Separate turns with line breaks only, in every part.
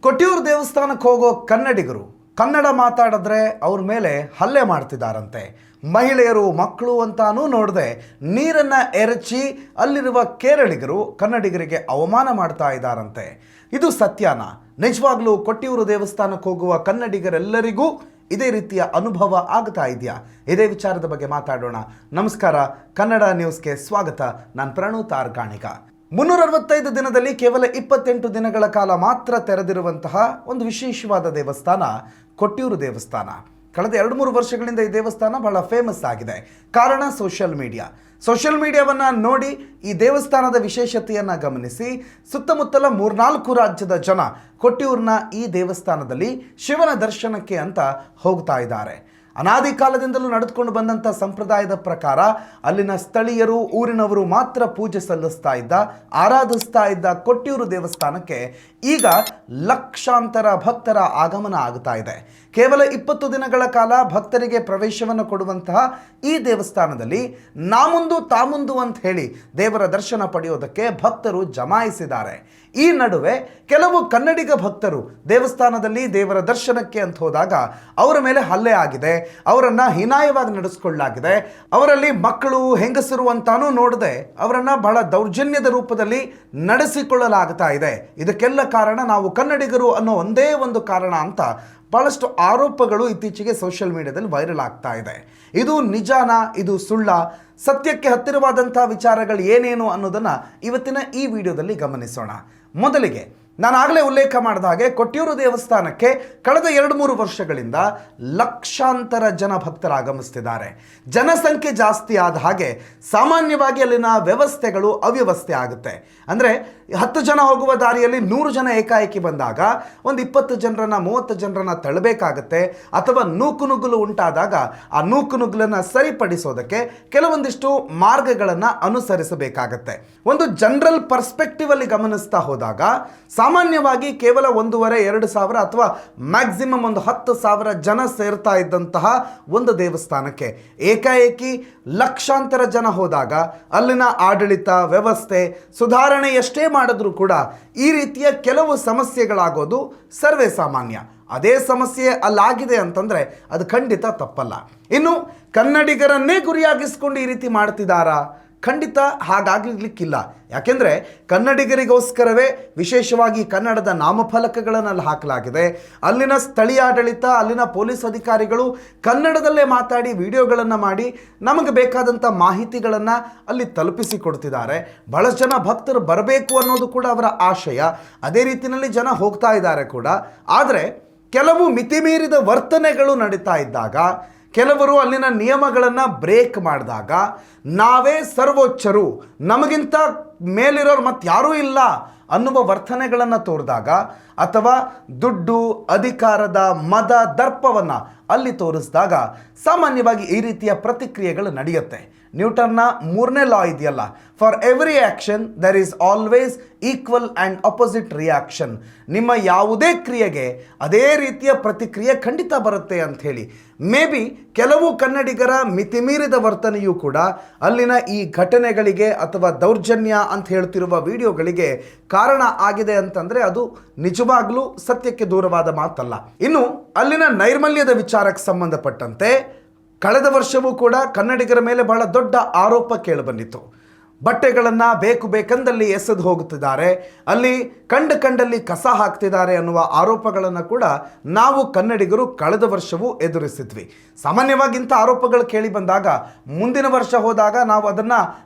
ಕೊಟ್ಟಿಯೂರು ದೇವಸ್ಥಾನಕ್ಕೆ ಹೋಗೋ ಕನ್ನಡಿಗರು ಕನ್ನಡ ಮಾತಾಡಿದ್ರೆ ಅವ್ರ ಮೇಲೆ ಹಲ್ಲೆ ಮಾಡ್ತಿದ್ದಾರಂತೆ. ಮಹಿಳೆಯರು ಮಕ್ಕಳು ಅಂತಾನೂ ನೋಡದೆ ನೀರನ್ನು ಎರಚಿ ಅಲ್ಲಿರುವ ಕೇರಳಿಗರು ಕನ್ನಡಿಗರಿಗೆ ಅವಮಾನ ಮಾಡ್ತಾ ಇದ್ದಾರಂತೆ. ಇದು ಸತ್ಯನಾ? ನಿಜವಾಗ್ಲೂ ಕೊಟ್ಟಿಯೂರು ದೇವಸ್ಥಾನಕ್ಕೆ ಹೋಗುವ ಕನ್ನಡಿಗರೆಲ್ಲರಿಗೂ ಇದೇ ರೀತಿಯ ಅನುಭವ ಆಗ್ತಾ ಇದೆಯಾ? ಇದೇ ವಿಚಾರದ ಬಗ್ಗೆ ಮಾತಾಡೋಣ. ನಮಸ್ಕಾರ, ಕನ್ನಡ ನ್ಯೂಸ್ಗೆ ಸ್ವಾಗತ. ನಾನು ಪ್ರಣೂತ್ ಆರ್ಗಾಣಿಕ. 365 ದಿನದಲ್ಲಿ ಕೇವಲ 28 ದಿನಗಳ ಕಾಲ ಮಾತ್ರ ತೆರೆದಿರುವಂತಹ ಒಂದು ವಿಶೇಷವಾದ ದೇವಸ್ಥಾನ ಕೊಟ್ಟಿಯೂರು ದೇವಸ್ಥಾನ. ಕಳೆದ 2-3 ವರ್ಷಗಳಿಂದ ಈ ದೇವಸ್ಥಾನ ಬಹಳ ಫೇಮಸ್ ಆಗಿದೆ. ಕಾರಣ ಸೋಷಿಯಲ್ ಮೀಡಿಯಾವನ್ನು ನೋಡಿ ಈ ದೇವಸ್ಥಾನದ ವಿಶೇಷತೆಯನ್ನು ಗಮನಿಸಿ ಸುತ್ತಮುತ್ತಲ 3-4 ರಾಜ್ಯದ ಜನ ಕೊಟ್ಟಿಯೂರಿನ ಈ ದೇವಸ್ಥಾನದಲ್ಲಿ ಶಿವನ ದರ್ಶನಕ್ಕೆ ಅಂತ ಹೋಗ್ತಾ ಇದ್ದಾರೆ. ಅನಾದಿ ಕಾಲದಿಂದಲೂ ನಡೆದುಕೊಂಡು ಬಂದಂಥ ಸಂಪ್ರದಾಯದ ಪ್ರಕಾರ ಅಲ್ಲಿನ ಸ್ಥಳೀಯರು, ಊರಿನವರು ಮಾತ್ರ ಪೂಜೆ ಸಲ್ಲಿಸ್ತಾ ಇದ್ದ, ಆರಾಧಿಸ್ತಾ ಇದ್ದ ಕೊಟ್ಟಿಯೂರು ದೇವಸ್ಥಾನಕ್ಕೆ ಈಗ ಲಕ್ಷಾಂತರ ಭಕ್ತರ ಆಗಮನ ಆಗ್ತಾ ಇದೆ. ಕೇವಲ 20 ದಿನಗಳ ಕಾಲ ಭಕ್ತರಿಗೆ ಪ್ರವೇಶವನ್ನು ಕೊಡುವಂತಹ ಈ ದೇವಸ್ಥಾನದಲ್ಲಿ ನಾಮುಂದು ತಾಮುಂದು ಅಂತ ಹೇಳಿ ದೇವರ ದರ್ಶನ ಪಡೆಯೋದಕ್ಕೆ ಭಕ್ತರು ಜಮಾಯಿಸಿದ್ದಾರೆ. ಈ ನಡುವೆ ಕೆಲವು ಕನ್ನಡಿಗ ಭಕ್ತರು ದೇವಸ್ಥಾನದಲ್ಲಿ ದೇವರ ದರ್ಶನಕ್ಕೆ ಅಂತ ಹೋದಾಗ ಅವರ ಮೇಲೆ ಹಲ್ಲೆ ಆಗಿದೆ, ಅವರನ್ನು ಹೀನಾಯವಾಗಿ ನಡೆಸಿಕೊಳ್ಳಲಾಗಿದೆ. ಅವರಲ್ಲಿ ಮಕ್ಕಳು, ಹೆಂಗಸರು ಅಂತಾನೂ ನೋಡದೆ ಅವರನ್ನು ಬಹಳ ದೌರ್ಜನ್ಯದ ರೂಪದಲ್ಲಿ ನಡೆಸಿಕೊಳ್ಳಲಾಗ್ತಾ ಇದೆ. ಇದಕ್ಕೆಲ್ಲ ಕಾರಣ ನಾವು ಕನ್ನಡಿಗರು ಅನ್ನೋ ಒಂದೇ ಒಂದು ಕಾರಣ ಅಂತ ಬಹಳಷ್ಟು ಆರೋಪಗಳು ಇತ್ತೀಚೆಗೆ ಸೋಷಿಯಲ್ ಮೀಡಿಯಾದಲ್ಲಿ ವೈರಲ್ ಆಗ್ತಾ ಇದೆ. ಇದು ನಿಜಾನಾ? ಇದು ಸುಳ್ಳ? ಸತ್ಯಕ್ಕೆ ಹತ್ತಿರವಾದಂಥ ವಿಚಾರಗಳು ಏನೇನು ಅನ್ನೋದನ್ನು ಇವತ್ತಿನ ಈ ವಿಡಿಯೋದಲ್ಲಿ ಗಮನಿಸೋಣ. ಮೊದಲಿಗೆ ನಾನು ಆಗಲೇ ಉಲ್ಲೇಖ ಮಾಡಿದ ಹಾಗೆ ಕೊಟ್ಟಿಯೂರು ದೇವಸ್ಥಾನಕ್ಕೆ ಕಳೆದ 2-3 ವರ್ಷಗಳಿಂದ ಲಕ್ಷಾಂತರ ಜನ ಭಕ್ತರು ಆಗಮಿಸ್ತಿದ್ದಾರೆ. ಜನಸಂಖ್ಯೆ ಜಾಸ್ತಿ ಆದ ಹಾಗೆ ಸಾಮಾನ್ಯವಾಗಿ ಅಲ್ಲಿನ ವ್ಯವಸ್ಥೆಗಳು ಅವ್ಯವಸ್ಥೆ ಆಗುತ್ತೆ. ಅಂದರೆ 10 ಜನ ಹೋಗುವ ದಾರಿಯಲ್ಲಿ 100 ಜನ ಏಕಾಏಕಿ ಬಂದಾಗ ಒಂದು 20 ಜನರನ್ನು 30 ಜನರನ್ನು ತಳ್ಳಬೇಕಾಗತ್ತೆ. ಅಥವಾ ನೂಕುನುಗ್ಗಲು ಉಂಟಾದಾಗ ಆ ನೂಕುನುಗ್ಗಲನ್ನು ಸರಿಪಡಿಸೋದಕ್ಕೆ ಕೆಲವೊಂದಿಷ್ಟು ಮಾರ್ಗಗಳನ್ನು ಅನುಸರಿಸಬೇಕಾಗತ್ತೆ. ಒಂದು ಜನರಲ್ ಪರ್ಸ್ಪೆಕ್ಟಿವ್ ಅಲ್ಲಿ ಗಮನಿಸ್ತಾ ಹೋದಾಗ ಸಾಮಾನ್ಯವಾಗಿ ಕೇವಲ 1,500-2 ಸಾವಿರ ಅಥವಾ ಮ್ಯಾಕ್ಸಿಮಮ್ ಒಂದು 10,000 ಜನ ಸೇರ್ತಾ ಇದ್ದಂತಹ ಒಂದು ದೇವಸ್ಥಾನಕ್ಕೆ ಏಕಾಏಕಿ ಲಕ್ಷಾಂತರ ಜನ ಹೋದಾಗ ಅಲ್ಲಿನ ಆಡಳಿತ ವ್ಯವಸ್ಥೆ ಸುಧಾರಣೆ ಎಷ್ಟೇ ಮಾಡಿದ್ರೂ ಕೂಡ ಈ ರೀತಿಯ ಕೆಲವು ಸಮಸ್ಯೆಗಳಾಗೋದು ಸರ್ವೇ ಸಾಮಾನ್ಯ. ಅದೇ ಸಮಸ್ಯೆ ಅಲ್ಲಾಗಿದೆ ಅಂತಂದರೆ ಅದು ಖಂಡಿತ ತಪ್ಪಲ್ಲ. ಇನ್ನು ಕನ್ನಡಿಗರನ್ನೇ ಗುರಿಯಾಗಿಸ್ಕೊಂಡು ಈ ರೀತಿ ಮಾಡ್ತಿದ್ದಾರಾ? ಖಂಡಿತ ಹಾಗಾಗಲಿಕ್ಕಿಲ್ಲ. ಯಾಕೆಂದರೆ ಕನ್ನಡಿಗರಿಗೋಸ್ಕರವೇ ವಿಶೇಷವಾಗಿ ಕನ್ನಡದ ನಾಮಫಲಕಗಳನ್ನು ಹಾಕಲಾಗಿದೆ. ಅಲ್ಲಿನ ಸ್ಥಳೀಯ ಆಡಳಿತ, ಅಲ್ಲಿನ ಪೊಲೀಸ್ ಅಧಿಕಾರಿಗಳು ಕನ್ನಡದಲ್ಲೇ ಮಾತಾಡಿ ವಿಡಿಯೋಗಳನ್ನು ಮಾಡಿ ನಮಗೆ ಬೇಕಾದಂಥ ಮಾಹಿತಿಗಳನ್ನು ಅಲ್ಲಿ ತಲುಪಿಸಿಕೊಡ್ತಿದ್ದಾರೆ. ಬಹಳಷ್ಟು ಜನ ಭಕ್ತರು ಬರಬೇಕು ಅನ್ನೋದು ಕೂಡ ಅವರ ಆಶಯ. ಅದೇ ರೀತಿಯಲ್ಲಿ ಜನ ಹೋಗ್ತಾ ಇದ್ದಾರೆ ಕೂಡ. ಆದರೆ ಕೆಲವು ಮಿತಿಮೀರಿದ ವರ್ತನೆಗಳು ನಡೀತಾ ಇದ್ದಾಗ, ಕೆಲವರು ಅಲ್ಲಿನ ನಿಯಮಗಳನ್ನು ಬ್ರೇಕ್ ಮಾಡಿದಾಗ, ನಾವೇ ಸರ್ವೋಚ್ಚರು, ನಮಗಿಂತ ಮೇಲಿರೋರು ಮತ್ತು ಯಾರೂ ಇಲ್ಲ ಅನ್ನುವ ವರ್ತನೆಗಳನ್ನು ತೋರಿದಾಗ, ಅಥವಾ ದುಡ್ಡು, ಅಧಿಕಾರದ ಮದ, ದರ್ಪವನ್ನು ಅಲ್ಲಿ ತೋರಿಸಿದಾಗ ಸಾಮಾನ್ಯವಾಗಿ ಈ ರೀತಿಯ ಪ್ರತಿಕ್ರಿಯೆಗಳು ನಡೆಯುತ್ತೆ. ನ್ಯೂಟನ್ನ 3ನೇ ಲಾ ಇದೆಯಲ್ಲ, for every action there is always equal and opposite reaction. ನಿಮ್ಮ ಯಾವುದೇ ಕ್ರಿಯೆಗೆ ಅದೇ ರೀತಿಯ ಪ್ರತಿಕ್ರಿಯೆ ಖಂಡಿತ ಬರುತ್ತೆ ಅಂಥೇಳಿ ಮೇ ಬಿ ಕೆಲವು ಕನ್ನಡಿಗರ ಮಿತಿಮೀರಿದ ವರ್ತನೆಯೂ ಕೂಡ ಅಲ್ಲಿನ ಈ ಘಟನೆಗಳಿಗೆ ಅಥವಾ ದೌರ್ಜನ್ಯ ಅಂತ ಹೇಳ್ತಿರುವ ವಿಡಿಯೋಗಳಿಗೆ ಕಾರಣ ಆಗಿದೆ ಅಂತಂದರೆ ಅದು ನಿಜವಾಗ್ಲೂ ಸತ್ಯಕ್ಕೆ ದೂರವಾದ ಮಾತಲ್ಲ. ಇನ್ನು ಅಲ್ಲಿನ ನೈರ್ಮಲ್ಯದ ವಿಚಾರಕ್ಕೆ ಸಂಬಂಧಪಟ್ಟಂತೆ ಕಳೆದ ವರ್ಷವೂ ಕೂಡ ಕನ್ನಡಿಗರ ಮೇಲೆ ಬಹಳ ದೊಡ್ಡ ಆರೋಪ ಕೇಳಿಬಂದಿತ್ತು. ಬಟ್ಟೆಗಳನ್ನು ಬೇಕಂದಲ್ಲಿ ಎಸೆದು ಹೋಗುತ್ತಿದ್ದಾರೆ, ಅಲ್ಲಿ ಕಂಡಲ್ಲಿ ಕಸ ಹಾಕ್ತಿದ್ದಾರೆ ಅನ್ನುವ ಆರೋಪಗಳನ್ನು ಕೂಡ ನಾವು ಕನ್ನಡಿಗರು ಕಳೆದ ವರ್ಷವೂ ಎದುರಿಸಿದ್ವಿ. ಸಾಮಾನ್ಯವಾಗಿ ಇಂಥ ಆರೋಪಗಳು ಕೇಳಿ ಬಂದಾಗ ಮುಂದಿನ ವರ್ಷ ಹೋದಾಗ ನಾವು ಅದನ್ನು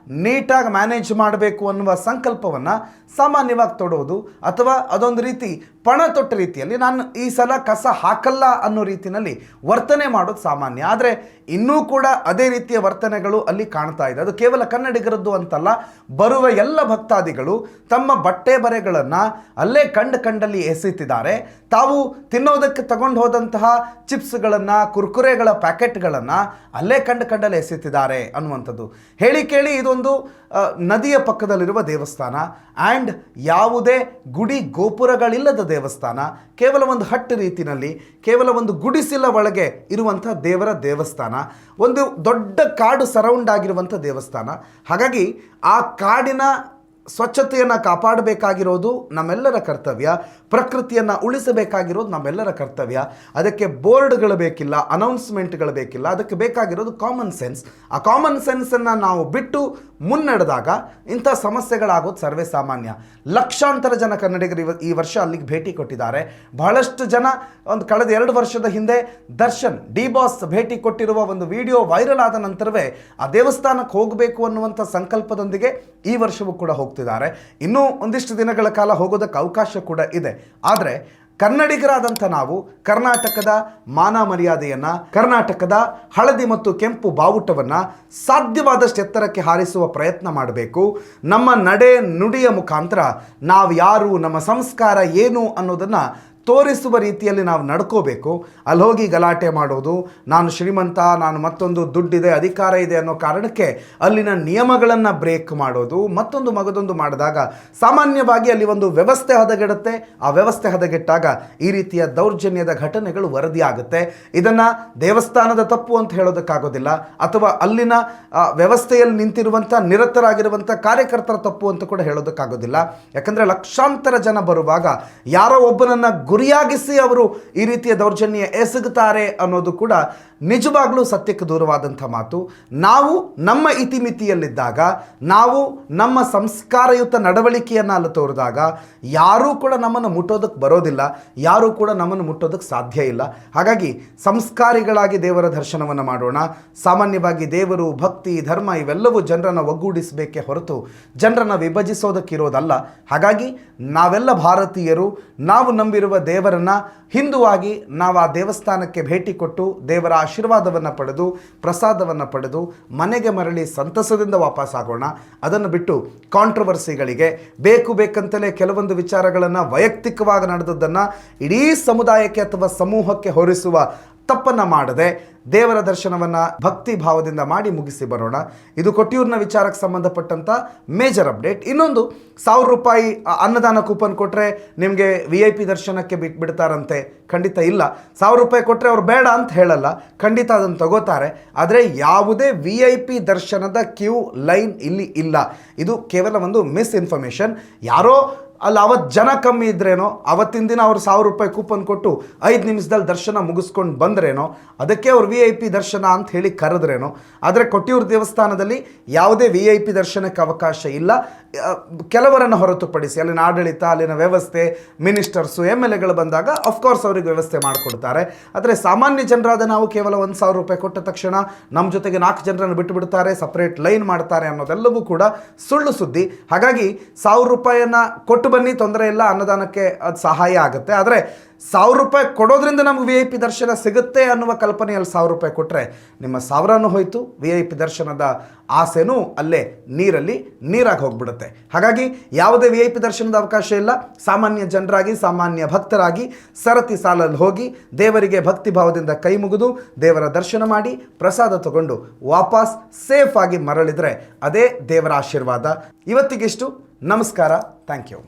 ನೀಟಾಗಿ ಮ್ಯಾನೇಜ್ ಮಾಡಬೇಕು ಅನ್ನುವ ಸಂಕಲ್ಪವನ್ನು ಸಾಮಾನ್ಯವಾಗಿ ತೊಡೋದು, ಅಥವಾ ಅದೊಂದು ರೀತಿ ಪಣ ತೊಟ್ಟ ರೀತಿಯಲ್ಲಿ ನಾನು ಈ ಸಲ ಕಸ ಹಾಕಲ್ಲ ಅನ್ನೋ ರೀತಿಯಲ್ಲಿ ವರ್ತನೆ ಮಾಡೋದು ಸಾಮಾನ್ಯ. ಆದರೆ ಇನ್ನೂ ಕೂಡ ಅದೇ ರೀತಿಯ ವರ್ತನೆಗಳು ಅಲ್ಲಿ ಕಾಣ್ತಾ ಇದೆ. ಅದು ಕೇವಲ ಕನ್ನಡಿಗರದ್ದು ಅಂತಲ್ಲ, ಬರುವ ಎಲ್ಲ ಭಕ್ತಾದಿಗಳು ತಮ್ಮ ಬಟ್ಟೆ ಬರೆಗಳನ್ನು ಅಲ್ಲೇ ಕಂಡಲ್ಲಿ ಎಸೆತಿದ್ದಾರೆ. ತಾವು ತಿನ್ನೋದಕ್ಕೆ ತಗೊಂಡು ಹೋದಂತಹ ಚಿಪ್ಸ್ಗಳನ್ನು, ಕುರ್ಕುರೆಗಳ ಪ್ಯಾಕೆಟ್ಗಳನ್ನು ಅಲ್ಲೇ ಕಂಡಲ್ಲಿ ಎಸೆತಿದ್ದಾರೆ ಅನ್ನುವಂಥದ್ದು. ಹೇಳಿ ಕೇಳಿ ಇದೊಂದು ನದಿಯ ಪಕ್ಕದಲ್ಲಿರುವ ದೇವಸ್ಥಾನ ಆ್ಯಂಡ್ ಯಾವುದೇ ಗುಡಿ ಗೋಪುರಗಳಿಲ್ಲದ ದೇವಸ್ಥಾನ, ಕೇವಲ ಒಂದು ಹಟ್ಟು ರೀತಿಯಲ್ಲಿ, ಕೇವಲ ಒಂದು ಗುಡಿಸಿಲ ಒಳಗೆ ಇರುವಂಥ ದೇವರ ದೇವಸ್ಥಾನ, ಒಂದು ದೊಡ್ಡ ಕಾಡು ಸರೌಂಡ್ ಆಗಿರುವಂಥ ದೇವಸ್ಥಾನ. ಹಾಗಾಗಿ ಆ ಕಾಡಿನ ಸ್ವಚ್ಛತೆಯನ್ನು ಕಾಪಾಡಬೇಕಾಗಿರೋದು ನಮ್ಮೆಲ್ಲರ ಕರ್ತವ್ಯ, ಪ್ರಕೃತಿಯನ್ನು ಉಳಿಸಬೇಕಾಗಿರೋದು ನಮ್ಮೆಲ್ಲರ ಕರ್ತವ್ಯ. ಅದಕ್ಕೆ ಬೋರ್ಡ್ಗಳು ಬೇಕಿಲ್ಲ, ಅನೌನ್ಸ್ಮೆಂಟ್ಗಳು ಬೇಕಿಲ್ಲ, ಅದಕ್ಕೆ ಬೇಕಾಗಿರೋದು ಕಾಮನ್ ಸೆನ್ಸ್. ಆ ಕಾಮನ್ ಸೆನ್ಸನ್ನು ನಾವು ಬಿಟ್ಟು ಮುನ್ನಡೆದಾಗ ಇಂಥ ಸಮಸ್ಯೆಗಳಾಗೋದು ಸರ್ವೇ ಸಾಮಾನ್ಯ. ಲಕ್ಷಾಂತರ ಜನ ಕನ್ನಡಿಗರು ಈ ವರ್ಷ ಅಲ್ಲಿಗೆ ಭೇಟಿ ಕೊಟ್ಟಿದ್ದಾರೆ. ಬಹಳಷ್ಟು ಜನ ಕಳೆದ 2 ವರ್ಷದ ಹಿಂದೆ ದರ್ಶನ್ ಡಿ ಬಾಸ್ ಭೇಟಿ ಕೊಟ್ಟಿರುವ ಒಂದು ವಿಡಿಯೋ ವೈರಲ್ ಆದ ನಂತರವೇ ಆ ದೇವಸ್ಥಾನಕ್ಕೆ ಹೋಗಬೇಕು ಅನ್ನುವಂಥ ಸಂಕಲ್ಪದೊಂದಿಗೆ ಈ ವರ್ಷವೂ ಕೂಡ ಹೋಗ್ತಿದ್ದಾರೆ. ಇನ್ನೂ ಒಂದಿಷ್ಟು ದಿನಗಳ ಕಾಲ ಹೋಗೋದಕ್ಕೆ ಅವಕಾಶ ಕೂಡ ಇದೆ. ಆದರೆ ಕನ್ನಡಿಗರಾದಂಥ ನಾವು ಕರ್ನಾಟಕದ ಮಾನ ಮರ್ಯಾದೆಯನ್ನು, ಕರ್ನಾಟಕದ ಹಳದಿ ಮತ್ತು ಕೆಂಪು ಬಾವುಟವನ್ನು ಸಾಧ್ಯವಾದಷ್ಟು ಎತ್ತರಕ್ಕೆ ಹಾರಿಸುವ ಪ್ರಯತ್ನ ಮಾಡಬೇಕು. ನಮ್ಮ ನಡೆ ನುಡಿಯ ಮುಖಾಂತರ ನಾವು ಯಾರು, ನಮ್ಮ ಸಂಸ್ಕಾರ ಏನು ಅನ್ನೋದನ್ನು ತೋರಿಸುವ ರೀತಿಯಲ್ಲಿ ನಾವು ನಡ್ಕೋಬೇಕು. ಅಲ್ಲಿ ಹೋಗಿ ಗಲಾಟೆ ಮಾಡೋದು, ನಾನು ಶ್ರೀಮಂತ, ನಾನು ಮತ್ತೊಂದು ದುಡ್ಡಿದೆ, ಅಧಿಕಾರ ಇದೆ ಅನ್ನೋ ಕಾರಣಕ್ಕೆ ಅಲ್ಲಿನ ನಿಯಮಗಳನ್ನು ಬ್ರೇಕ್ ಮಾಡೋದು, ಮತ್ತೊಂದು ಮಗದೊಂದು ಮಾಡಿದಾಗ ಸಾಮಾನ್ಯವಾಗಿ ಅಲ್ಲಿ ಒಂದು ವ್ಯವಸ್ಥೆ ಹದಗೆಡುತ್ತೆ. ಆ ವ್ಯವಸ್ಥೆ ಹದಗೆಟ್ಟಾಗ ಈ ರೀತಿಯ ದೌರ್ಜನ್ಯದ ಘಟನೆಗಳು ವರದಿಯಾಗುತ್ತೆ. ಇದನ್ನು ದೇವಸ್ಥಾನದ ತಪ್ಪು ಅಂತ ಹೇಳೋದಕ್ಕಾಗೋದಿಲ್ಲ, ಅಥವಾ ಅಲ್ಲಿನ ವ್ಯವಸ್ಥೆಯಲ್ಲಿ ನಿಂತಿರುವಂಥ ನಿರತರಾಗಿರುವಂಥ ಕಾರ್ಯಕರ್ತರ ತಪ್ಪು ಅಂತ ಕೂಡ ಹೇಳೋದಕ್ಕಾಗೋದಿಲ್ಲ. ಯಾಕಂದರೆ ಲಕ್ಷಾಂತರ ಜನ ಬರುವಾಗ ಯಾರೋ ಒಬ್ಬನನ್ನು ಗುರಿಯಾಗಿಸಿ ಅವರು ಈ ರೀತಿಯ ದೌರ್ಜನ್ಯ ಎಸಗುತ್ತಾರೆ ಅನ್ನೋದು ಕೂಡ ನಿಜವಾಗ್ಲೂ ಸತ್ಯಕ್ಕೆ ದೂರವಾದಂಥ ಮಾತು. ನಾವು ನಮ್ಮ ಇತಿಮಿತಿಯಲ್ಲಿದ್ದಾಗ, ನಾವು ನಮ್ಮ ಸಂಸ್ಕಾರಯುತ ನಡವಳಿಕೆಯನ್ನು ಅಲ್ಲಿ ತೋರಿದಾಗ ಯಾರೂ ಕೂಡ ನಮ್ಮನ್ನು ಮುಟ್ಟೋದಕ್ಕೆ ಬರೋದಿಲ್ಲ, ಯಾರೂ ಕೂಡ ನಮ್ಮನ್ನು ಮುಟ್ಟೋದಕ್ಕೆ ಸಾಧ್ಯ ಇಲ್ಲ. ಹಾಗಾಗಿ ಸಂಸ್ಕಾರಿಗಳಾಗಿ ದೇವರ ದರ್ಶನವನ್ನು ಮಾಡೋಣ. ಸಾಮಾನ್ಯವಾಗಿ ದೇವರು, ಭಕ್ತಿ, ಧರ್ಮ ಇವೆಲ್ಲವೂ ಜನರನ್ನು ಒಗ್ಗೂಡಿಸಬೇಕೇ ಹೊರತು ಜನರನ್ನು ವಿಭಜಿಸೋದಕ್ಕಿರೋದಲ್ಲ. ಹಾಗಾಗಿ ನಾವೆಲ್ಲ ಭಾರತೀಯರು, ನಾವು ನಂಬಿರುವ ದೇವರನ್ನು ಹಿಂದುವಾಗಿ ನಾವು ಆ ದೇವಸ್ಥಾನಕ್ಕೆ ಭೇಟಿ ಕೊಟ್ಟು ದೇವರ ಆಶೀರ್ವಾದವನ್ನು ಪಡೆದು ಪ್ರಸಾದವನ್ನು ಪಡೆದು ಮನೆಗೆ ಮರಳಿ ಸಂತಸದಿಂದ ವಾಪಸ್ ಆಗೋಣ. ಅದನ್ನು ಬಿಟ್ಟು ಕಾಂಟ್ರವರ್ಸಿಗಳಿಗೆ ಬೇಕಂತಲೇ ಕೆಲವೊಂದು ವಿಚಾರಗಳನ್ನು ವೈಯಕ್ತಿಕವಾಗಿ ನಡೆದದ್ದನ್ನು ಇಡೀ ಸಮುದಾಯಕ್ಕೆ ಅಥವಾ ಸಮೂಹಕ್ಕೆ ಹೊರಿಸುವ ತಪ್ಪನ್ನು ಮಾಡದೆ ದೇವರ ದರ್ಶನವನ್ನು ಭಕ್ತಿ ಭಾವದಿಂದ ಮಾಡಿ ಮುಗಿಸಿ ಬರೋಣ. ಇದು ಕೊಟ್ಟಿಯೂರಿನ ವಿಚಾರಕ್ಕೆ ಸಂಬಂಧಪಟ್ಟಂಥ ಮೇಜರ್ ಅಪ್ಡೇಟ್. ಇನ್ನೊಂದು, 1000 ರೂಪಾಯಿ ಅನ್ನದಾನ ಕೂಪನ್ ಕೊಟ್ಟರೆ ನಿಮಗೆ VIP ದರ್ಶನಕ್ಕೆ ಬಿಡ್ತಾರಂತೆ. ಖಂಡಿತ ಇಲ್ಲ. 1000 ರೂಪಾಯಿ ಕೊಟ್ಟರೆ ಅವ್ರು ಬೇಡ ಅಂತ ಹೇಳಲ್ಲ, ಖಂಡಿತ ಅದನ್ನು ತಗೋತಾರೆ. ಆದರೆ ಯಾವುದೇ VIP ದರ್ಶನದ ಕ್ಯೂ ಲೈನ್ ಇಲ್ಲಿ ಇಲ್ಲ. ಇದು ಕೇವಲ ಒಂದು ಮಿಸ್ಇನ್ಫಾರ್ಮೇಷನ್. ಯಾರೋ ಅಲ್ಲಿ ಅವತ್ತು ಜನ ಕಮ್ಮಿ ಇದ್ರೇನೋ, ಅವತ್ತಿನ ದಿನ ಅವ್ರು 1000 ರೂಪಾಯಿ ಕೂಪನ್ ಕೊಟ್ಟು 5 ನಿಮಿಷದಲ್ಲಿ ದರ್ಶನ ಮುಗಿಸ್ಕೊಂಡು ಬಂದ್ರೇನೋ, ಅದಕ್ಕೆ ಅವ್ರು VIP ದರ್ಶನ ಅಂತ ಹೇಳಿ ಕರೆದ್ರೇನೋ. ಆದರೆ ಕೊಟ್ಟಿಯೂರು ದೇವಸ್ಥಾನದಲ್ಲಿ ಯಾವುದೇ VIP ದರ್ಶನಕ್ಕೆ ಅವಕಾಶ ಇಲ್ಲ. ಕೆಲವರನ್ನು ಹೊರತುಪಡಿಸಿ ಅಲ್ಲಿನ ಆಡಳಿತ, ಅಲ್ಲಿನ ವ್ಯವಸ್ಥೆ, ಮಿನಿಸ್ಟರ್ಸು, MLAಗಳು ಬಂದಾಗ ಅಫ್ಕೋರ್ಸ್ ಅವ್ರಿಗೆ ವ್ಯವಸ್ಥೆ ಮಾಡಿಕೊಡ್ತಾರೆ. ಆದರೆ ಸಾಮಾನ್ಯ ಜನರಾದ ನಾವು ಕೇವಲ 1000 ರೂಪಾಯಿ ಕೊಟ್ಟ ತಕ್ಷಣ ನಮ್ಮ ಜೊತೆಗೆ 4 ಜನರನ್ನು ಬಿಟ್ಟು ಬಿಡ್ತಾರೆ, ಸಪ್ರೇಟ್ ಲೈನ್ ಮಾಡ್ತಾರೆ ಅನ್ನೋದೆಲ್ಲವೂ ಕೂಡ ಸುಳ್ಳು ಸುದ್ದಿ. ಹಾಗಾಗಿ 1000 ರೂಪಾಯಿಯನ್ನು ಕೊಟ್ಟು ಬನ್ನಿ, ತೊಂದರೆ ಇಲ್ಲ, ಅನ್ನದಾನಕ್ಕೆ ಅದು ಸಹಾಯ ಆಗುತ್ತೆ. ಆದರೆ 1000 ರೂಪಾಯಿ ಕೊಡೋದ್ರಿಂದ ನಮ್ಗೆ VIP ದರ್ಶನ ಸಿಗುತ್ತೆ ಅನ್ನುವ ಕಲ್ಪನೆಯಲ್ಲಿ 1000 ರೂಪಾಯಿ ಕೊಟ್ಟರೆ ನಿಮ್ಮ 1000ನೂ ಹೋಯಿತು, VIP ದರ್ಶನದ ಆಸೆನೂ ಅಲ್ಲೇ ನೀರಾಗಿ ಹೋಗ್ಬಿಡುತ್ತೆ. ಹಾಗಾಗಿ ಯಾವುದೇ VIP ದರ್ಶನದ ಅವಕಾಶ ಇಲ್ಲ. ಸಾಮಾನ್ಯ ಜನರಾಗಿ, ಸಾಮಾನ್ಯ ಭಕ್ತರಾಗಿ ಸರತಿ ಸಾಲಲ್ಲಿ ಹೋಗಿ ದೇವರಿಗೆ ಭಕ್ತಿ ಭಾವದಿಂದ ಕೈ ಮುಗಿದು ದೇವರ ದರ್ಶನ ಮಾಡಿ ಪ್ರಸಾದ ತಗೊಂಡು ವಾಪಸ್ ಸೇಫ್ ಆಗಿ ಮರಳಿದರೆ ಅದೇ ದೇವರ ಆಶೀರ್ವಾದ. ಇವತ್ತಿಗಿಷ್ಟು. ನಮಸ್ಕಾರ. Thank you.